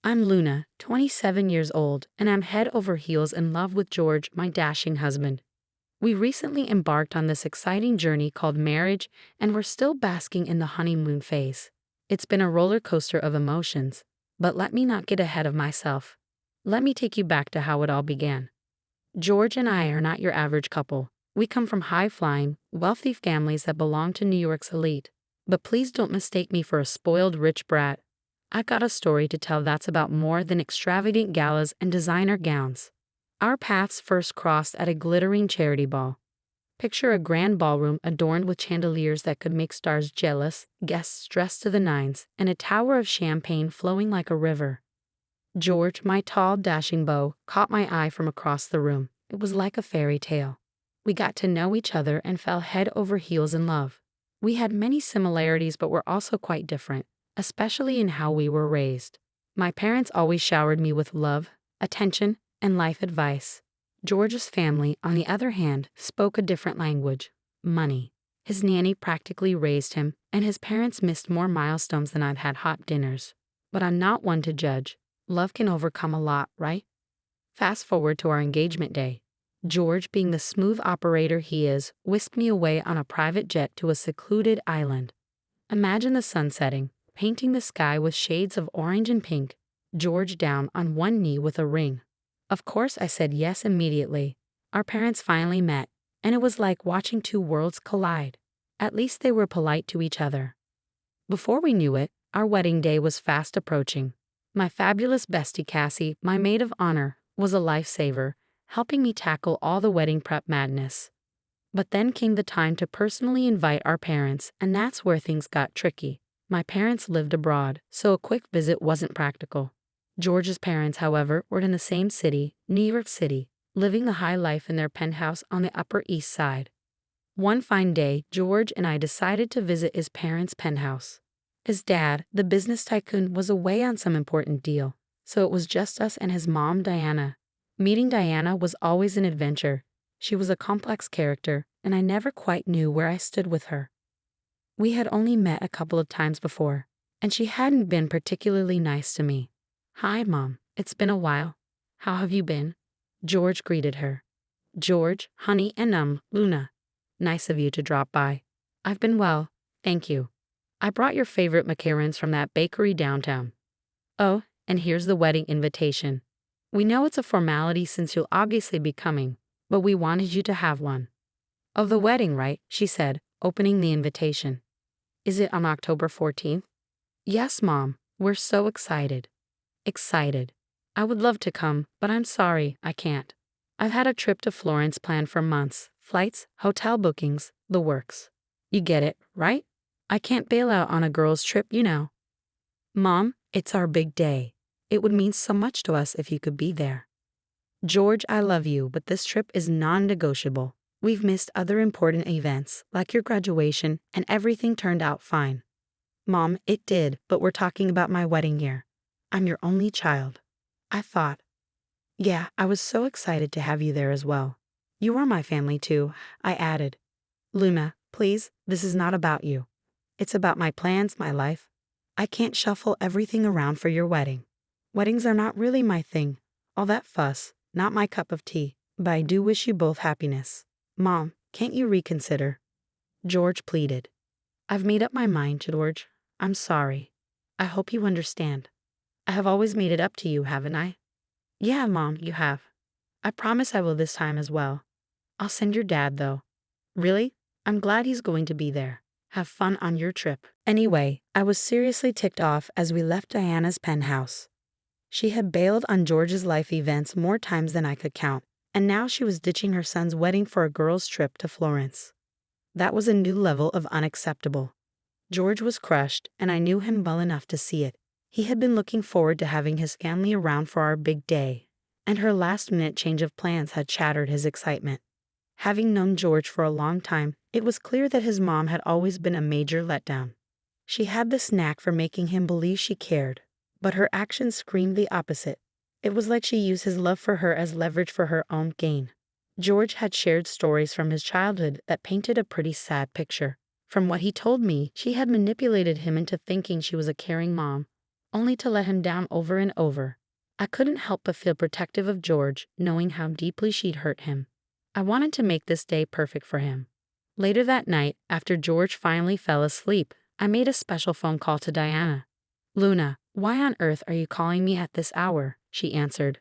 I'm Luna, 27 years old, and I'm head over heels in love with George, my dashing husband. We recently embarked on this exciting journey called marriage, and we're still basking in the honeymoon phase. It's been a roller coaster of emotions, but let me not get ahead of myself. Let me take you back to how it all began. George and I are not your average couple. We come from high-flying, wealthy families that belong to New York's elite. But please don't mistake me for a spoiled rich brat. I've got a story to tell that's about more than extravagant galas and designer gowns. Our paths first crossed at a glittering charity ball. Picture a grand ballroom adorned with chandeliers that could make stars jealous, guests dressed to the nines, and a tower of champagne flowing like a river. George, my tall, dashing beau, caught my eye from across the room. It was like a fairy tale. We got to know each other and fell head over heels in love. We had many similarities but were also quite different, especially in how we were raised. My parents always showered me with love, attention, and life advice. George's family, on the other hand, spoke a different language: money. His nanny practically raised him, and his parents missed more milestones than I've had hot dinners. But I'm not one to judge. Love can overcome a lot, right? Fast forward to our engagement day. George, being the smooth operator he is, whisked me away on a private jet to a secluded island. Imagine the sun setting, painting the sky with shades of orange and pink, George down on one knee with a ring. Of course I said yes immediately. Our parents finally met, and it was like watching two worlds collide. At least they were polite to each other. Before we knew it, our wedding day was fast approaching. My fabulous bestie Cassie, my maid of honor, was a lifesaver, helping me tackle all the wedding prep madness. But then came the time to personally invite our parents, and that's where things got tricky. My parents lived abroad, so a quick visit wasn't practical. George's parents, however, were in the same city, New York City, living the high life in their penthouse on the Upper East Side. One fine day, George and I decided to visit his parents' penthouse. His dad, the business tycoon, was away on some important deal, so it was just us and his mom, Diana. Meeting Diana was always an adventure. She was a complex character, and I never quite knew where I stood with her. We had only met a couple of times before, and she hadn't been particularly nice to me. "Hi, Mom. It's been a while. How have you been?" George greeted her. "George, honey, and Luna. Nice of you to drop by." "I've been well, thank you. I brought your favorite macarons from that bakery downtown. Oh, and here's the wedding invitation. We know it's a formality since you'll obviously be coming, but we wanted you to have one." "Of the wedding, right?" she said, opening the invitation. "Is it on October 14th? "Yes, Mom. We're so excited." "Excited. I would love to come, but I'm sorry, I can't. I've had a trip to Florence planned for months. Flights, hotel bookings, the works. You get it, right? I can't bail out on a girl's trip, you know." "Mom, it's our big day. It would mean so much to us if you could be there." "George, I love you, but this trip is non-negotiable. We've missed other important events, like your graduation, and everything turned out fine." "Mom, it did, but we're talking about my wedding year. I'm your only child." I thought. "Yeah, I was so excited to have you there as well. You are my family too," I added. "Luna, please, this is not about you. It's about my plans, my life. I can't shuffle everything around for your wedding. Weddings are not really my thing. All that fuss, not my cup of tea. But I do wish you both happiness. Mom, can't you reconsider?" George pleaded. "I've made up my mind, George. I'm sorry. I hope you understand. I have always made it up to you, haven't I?" "Yeah, Mom, you have. I promise I will this time as well. I'll send your dad, though." "Really? I'm glad he's going to be there. Have fun on your trip." Anyway, I was seriously ticked off as we left Diana's penthouse. She had bailed on George's life events more times than I could count, and now she was ditching her son's wedding for a girl's trip to Florence. That was a new level of unacceptable. George was crushed, and I knew him well enough to see it. He had been looking forward to having his family around for our big day, and her last-minute change of plans had shattered his excitement. Having known George for a long time, it was clear that his mom had always been a major letdown. She had this knack for making him believe she cared, but her actions screamed the opposite. It was like she used his love for her as leverage for her own gain. George had shared stories from his childhood that painted a pretty sad picture. From what he told me, she had manipulated him into thinking she was a caring mom, only to let him down over and over. I couldn't help but feel protective of George, knowing how deeply she'd hurt him. I wanted to make this day perfect for him. Later that night, after George finally fell asleep, I made a special phone call to Diana. "Luna, why on earth are you calling me at this hour?" she answered.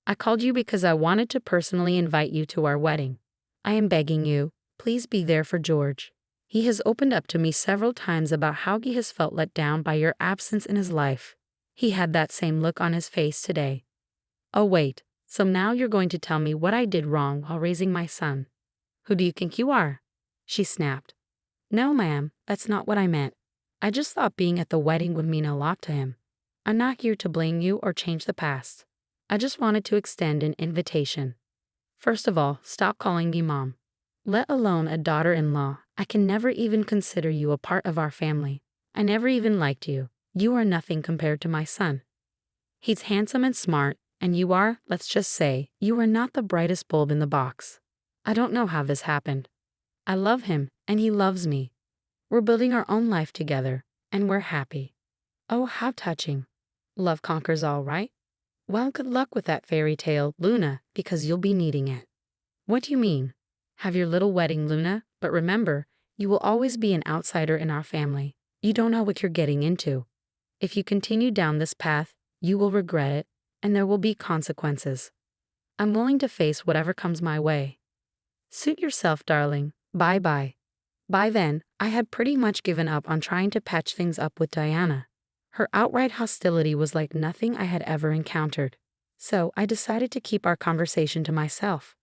"I called you because I wanted to personally invite you to our wedding. I am begging you, please be there for George. He has opened up to me several times about how he has felt let down by your absence in his life. He had that same look on his face today." "Oh wait, so now you're going to tell me what I did wrong while raising my son. Who do you think you are?" she snapped. "No, ma'am, that's not what I meant. I just thought being at the wedding would mean a lot to him. I'm not here to blame you or change the past. I just wanted to extend an invitation. First of all, stop calling me mom. Let alone a daughter-in-law. I can never even consider you a part of our family. I never even liked you. You are nothing compared to my son. He's handsome and smart, and you are, let's just say, you are not the brightest bulb in the box. I don't know how this happened. I love him, and he loves me. We're building our own life together, and we're happy. Oh, how touching. Love conquers all, right? Well, good luck with that fairy tale, Luna, because you'll be needing it." "What do you mean?" "Have your little wedding, Luna, but remember, you will always be an outsider in our family. You don't know what you're getting into. If you continue down this path, you will regret it, and there will be consequences. I'm willing to face whatever comes my way. Suit yourself, darling. Bye-bye." By then, I had pretty much given up on trying to patch things up with Diana. Her outright hostility was like nothing I had ever encountered. So I decided to keep our conversation to myself.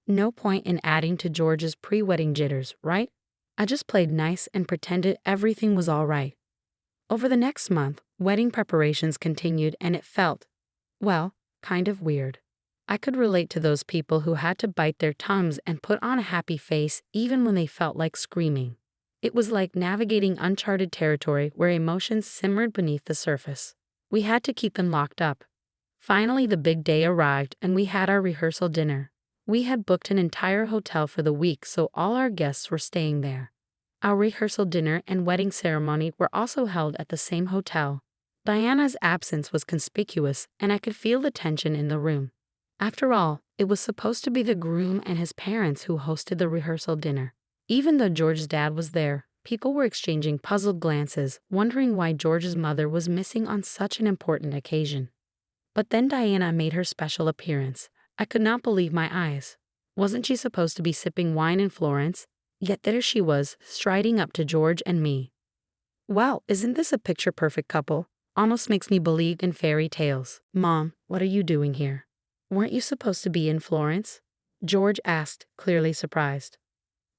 No point in adding to George's pre-wedding jitters, right? I just played nice and pretended everything was all right. Over the next month, wedding preparations continued and it felt, well, kind of weird. I could relate to those people who had to bite their tongues and put on a happy face even when they felt like screaming. It was like navigating uncharted territory where emotions simmered beneath the surface. We had to keep them locked up. Finally, the big day arrived and we had our rehearsal dinner. We had booked an entire hotel for the week, so all our guests were staying there. Our rehearsal dinner and wedding ceremony were also held at the same hotel. Diana's absence was conspicuous, and I could feel the tension in the room. After all, it was supposed to be the groom and his parents who hosted the rehearsal dinner. Even though George's dad was there, people were exchanging puzzled glances, wondering why George's mother was missing on such an important occasion. But then Diana made her special appearance. I could not believe my eyes. Wasn't she supposed to be sipping wine in Florence? Yet there she was, striding up to George and me. Wow, isn't this a picture-perfect couple? Almost makes me believe in fairy tales. "Mom, what are you doing here? Weren't you supposed to be in Florence?" George asked, clearly surprised.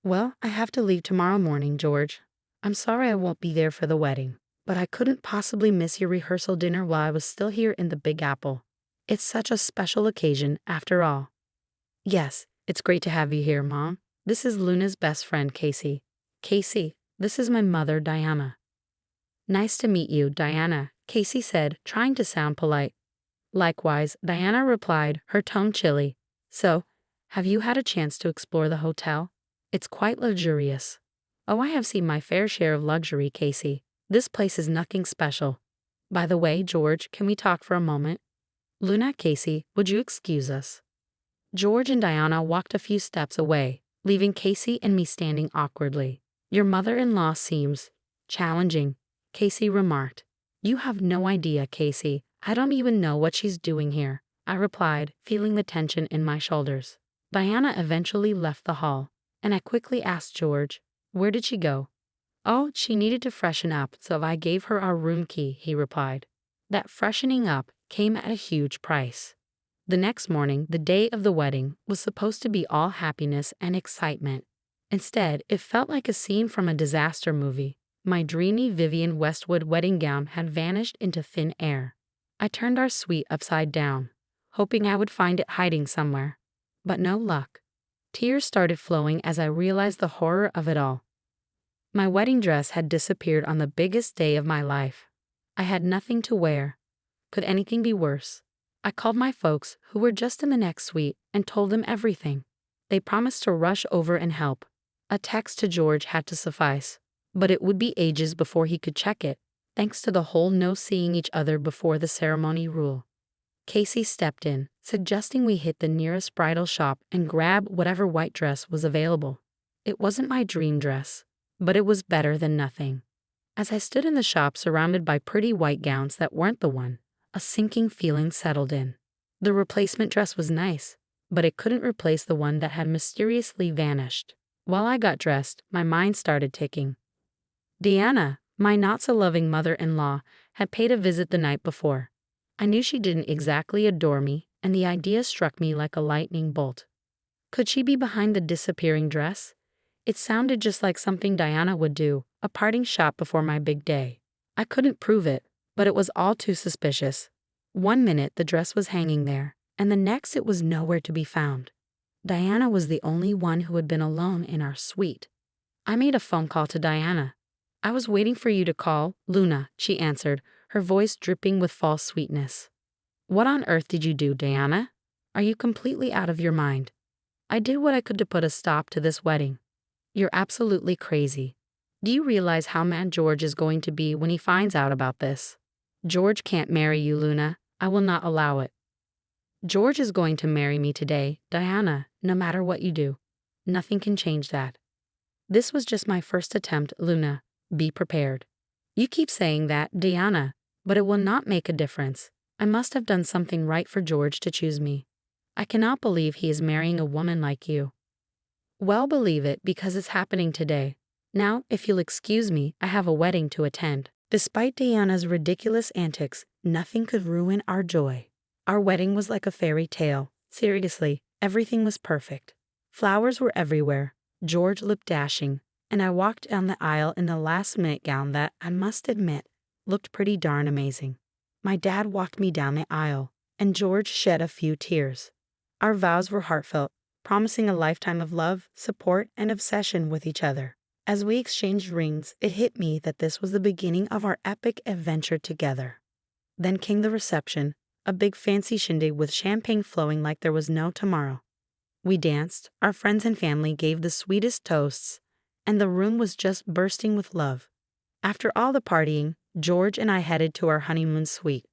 "Well, I have to leave tomorrow morning, George. I'm sorry I won't be there for the wedding, but I couldn't possibly miss your rehearsal dinner while I was still here in the Big Apple. It's such a special occasion, after all." "Yes, it's great to have you here, Mom. This is Luna's best friend, Casey. Casey, this is my mother, Diana." "Nice to meet you, Diana," Casey said, trying to sound polite. Likewise, Diana replied, her tone chilly. "So, have you had a chance to explore the hotel? It's quite luxurious." "Oh, I have seen my fair share of luxury, Casey. This place is nothing special. By the way, George, can we talk for a moment?" "Luna, Casey, would you excuse us?" George and Diana walked a few steps away, leaving Casey and me standing awkwardly. "Your mother-in-law seems challenging," Casey remarked. "You have no idea, Casey. I don't even know what she's doing here," I replied, feeling the tension in my shoulders. Diana eventually left the hall, and I quickly asked George, "Where did she go?" "Oh, she needed to freshen up, so I gave her our room key," he replied. That freshening up came at a huge price. The next morning, the day of the wedding, was supposed to be all happiness and excitement. Instead, it felt like a scene from a disaster movie. My dreamy Vivienne Westwood wedding gown had vanished into thin air. I turned our suite upside down, hoping I would find it hiding somewhere. But no luck. Tears started flowing as I realized the horror of it all. My wedding dress had disappeared on the biggest day of my life. I had nothing to wear. Could anything be worse? I called my folks, who were just in the next suite, and told them everything. They promised to rush over and help. A text to George had to suffice, but it would be ages before he could check it. thanks to the whole no seeing each other before the ceremony rule. Casey stepped in, suggesting we hit the nearest bridal shop and grab whatever white dress was available. It wasn't my dream dress, but it was better than nothing. As I stood in the shop surrounded by pretty white gowns that weren't the one, a sinking feeling settled in. The replacement dress was nice, but it couldn't replace the one that had mysteriously vanished. While I got dressed, my mind started ticking. Deanna, my not-so-loving mother-in-law, had paid a visit the night before. I knew she didn't exactly adore me, and the idea struck me like a lightning bolt. Could she be behind the disappearing dress? It sounded just like something Diana would do, a parting shot before my big day. I couldn't prove it, but it was all too suspicious. One minute the dress was hanging there, and the next it was nowhere to be found. Diana was the only one who had been alone in our suite. I made a phone call to Diana. "I was waiting for you to call, Luna," she answered, her voice dripping with false sweetness. "What on earth did you do, Diana? Are you completely out of your mind?" "I did what I could to put a stop to this wedding." "You're absolutely crazy. Do you realize how mad George is going to be when he finds out about this?" "George can't marry you, Luna. I will not allow it." "George is going to marry me today, Diana, no matter what you do. Nothing can change that." "This was just my first attempt, Luna. Be prepared." "You keep saying that, Diana, but it will not make a difference. I must have done something right for George to choose me. I cannot believe he is marrying a woman like you." "Well, believe it because it's happening today. Now, if you'll excuse me, I have a wedding to attend." Despite Diana's ridiculous antics, nothing could ruin our joy. Our wedding was like a fairy tale. Seriously, everything was perfect. Flowers were everywhere. George looked dashing, and I walked down the aisle in the last-minute gown that, I must admit, looked pretty darn amazing. My dad walked me down the aisle, and George shed a few tears. Our vows were heartfelt, promising a lifetime of love, support, and obsession with each other. As we exchanged rings, it hit me that this was the beginning of our epic adventure together. Then came the reception, a big fancy shindig with champagne flowing like there was no tomorrow. We danced, our friends and family gave the sweetest toasts, and the room was just bursting with love. After all the partying, George and I headed to our honeymoon suite.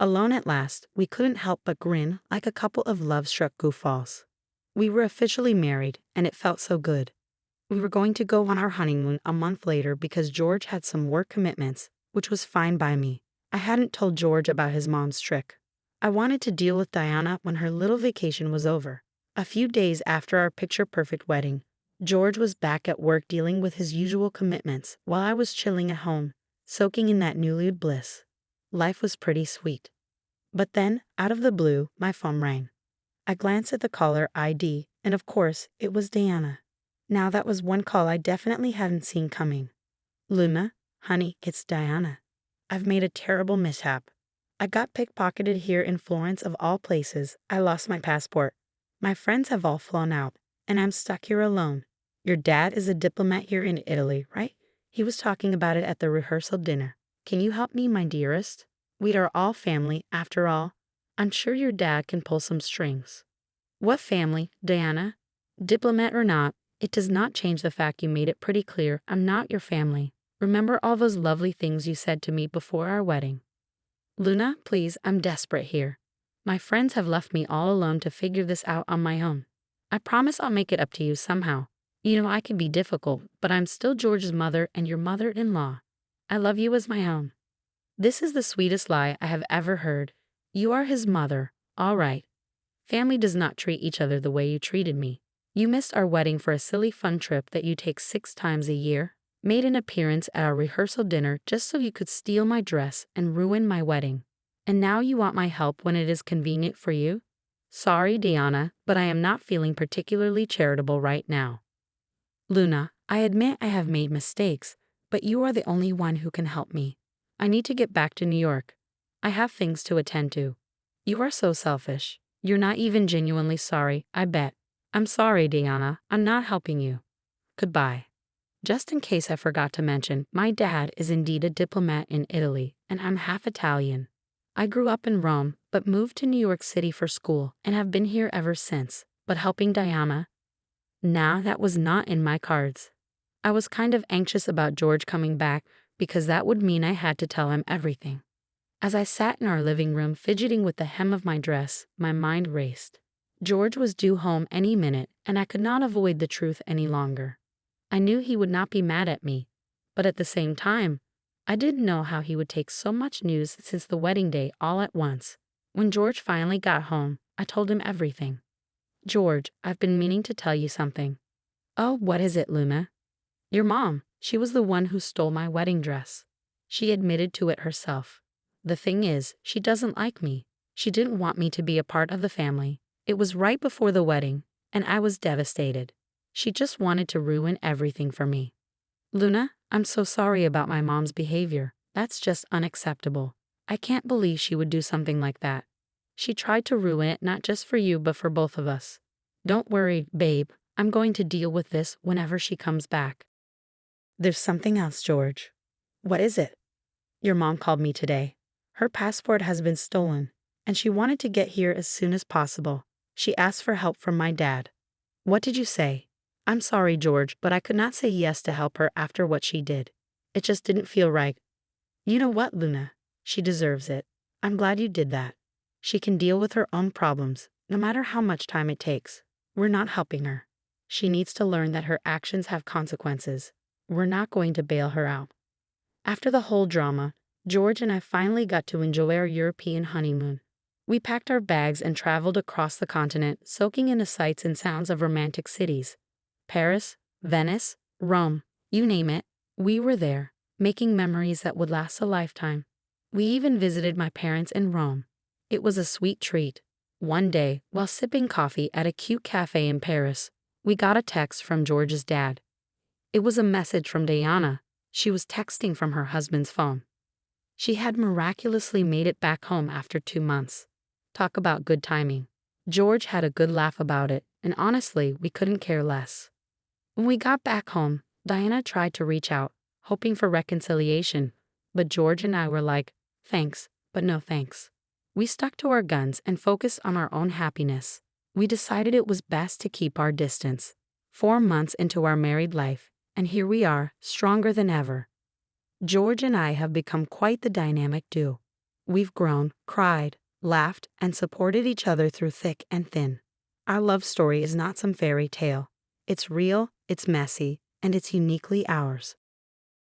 Alone at last, we couldn't help but grin like a couple of love-struck goofballs. We were officially married, and it felt so good. We were going to go on our honeymoon a month later because George had some work commitments, which was fine by me. I hadn't told George about his mom's trick. I wanted to deal with Diana when her little vacation was over. A few days after our picture-perfect wedding, George was back at work dealing with his usual commitments while I was chilling at home, soaking in that newlywed bliss. Life was pretty sweet. But then, out of the blue, my phone rang. I glanced at the caller ID, and of course, it was Diana. Now that was one call I definitely hadn't seen coming. "Luna, honey, it's Diana. I've made a terrible mishap. I got pickpocketed here in Florence of all places. I lost my passport. My friends have all flown out, and I'm stuck here alone. Your dad is a diplomat here in Italy, right? He was talking about it at the rehearsal dinner. Can you help me, my dearest? We are all family, after all. I'm sure your dad can pull some strings." "What family, Diana? Diplomat or not, it does not change the fact you made it pretty clear I'm not your family. Remember all those lovely things you said to me before our wedding." "Luna, please, I'm desperate here. My friends have left me all alone to figure this out on my own. I promise I'll make it up to you somehow. You know I can be difficult, but I'm still George's mother and your mother-in-law. I love you as my own." This is the sweetest lie I have ever heard. You are his mother, all right. Family does not treat each other the way you treated me. You missed our wedding for a silly fun trip that you take 6 times a year, made an appearance at our rehearsal dinner just so you could steal my dress and ruin my wedding. And now you want my help when it is convenient for you? Sorry, Diana, but I am not feeling particularly charitable right now. "Luna, I admit I have made mistakes, but you are the only one who can help me. I need to get back to New York. I have things to attend to." "You are so selfish. You're not even genuinely sorry, I bet." "I'm sorry, Diana. I'm not helping you. Goodbye." Just in case I forgot to mention, my dad is indeed a diplomat in Italy, and I'm half Italian. I grew up in Rome, but moved to New York City for school and have been here ever since. But helping Diana? Nah, that was not in my cards. I was kind of anxious about George coming back because that would mean I had to tell him everything. As I sat in our living room fidgeting with the hem of my dress, my mind raced. George was due home any minute, and I could not avoid the truth any longer. I knew he would not be mad at me, but at the same time, I didn't know how he would take so much news since the wedding day all at once. When George finally got home, I told him everything. "George, I've been meaning to tell you something." "Oh, what is it, Luna?" "Your mom, she was the one who stole my wedding dress. She admitted to it herself. The thing is, she doesn't like me. She didn't want me to be a part of the family. It was right before the wedding, and I was devastated. She just wanted to ruin everything for me." "Luna, I'm so sorry about my mom's behavior. That's just unacceptable. I can't believe she would do something like that. She tried to ruin it not just for you but for both of us. Don't worry, babe. I'm going to deal with this whenever she comes back." "There's something else, George." "What is it?" "Your mom called me today. Her passport has been stolen, and she wanted to get here as soon as possible. She asked for help from my dad." "What did you say?" "I'm sorry, George, but I could not say yes to help her after what she did. It just didn't feel right." "You know what, Luna? She deserves it. I'm glad you did that. She can deal with her own problems, no matter how much time it takes. We're not helping her. She needs to learn that her actions have consequences. We're not going to bail her out." After the whole drama, George and I finally got to enjoy our European honeymoon. We packed our bags and traveled across the continent, soaking in the sights and sounds of romantic cities. Paris, Venice, Rome, you name it, we were there, making memories that would last a lifetime. We even visited my parents in Rome. It was a sweet treat. One day, while sipping coffee at a cute cafe in Paris, we got a text from George's dad. It was a message from Diana. She was texting from her husband's phone. She had miraculously made it back home after 2 months. Talk about good timing. George had a good laugh about it, and honestly, we couldn't care less. When we got back home, Diana tried to reach out, hoping for reconciliation, but George and I were like, thanks, but no thanks. We stuck to our guns and focused on our own happiness. We decided it was best to keep our distance. 4 months into our married life, and here we are, stronger than ever. George and I have become quite the dynamic duo. We've grown, cried, laughed, and supported each other through thick and thin. Our love story is not some fairy tale. It's real, it's messy, and it's uniquely ours.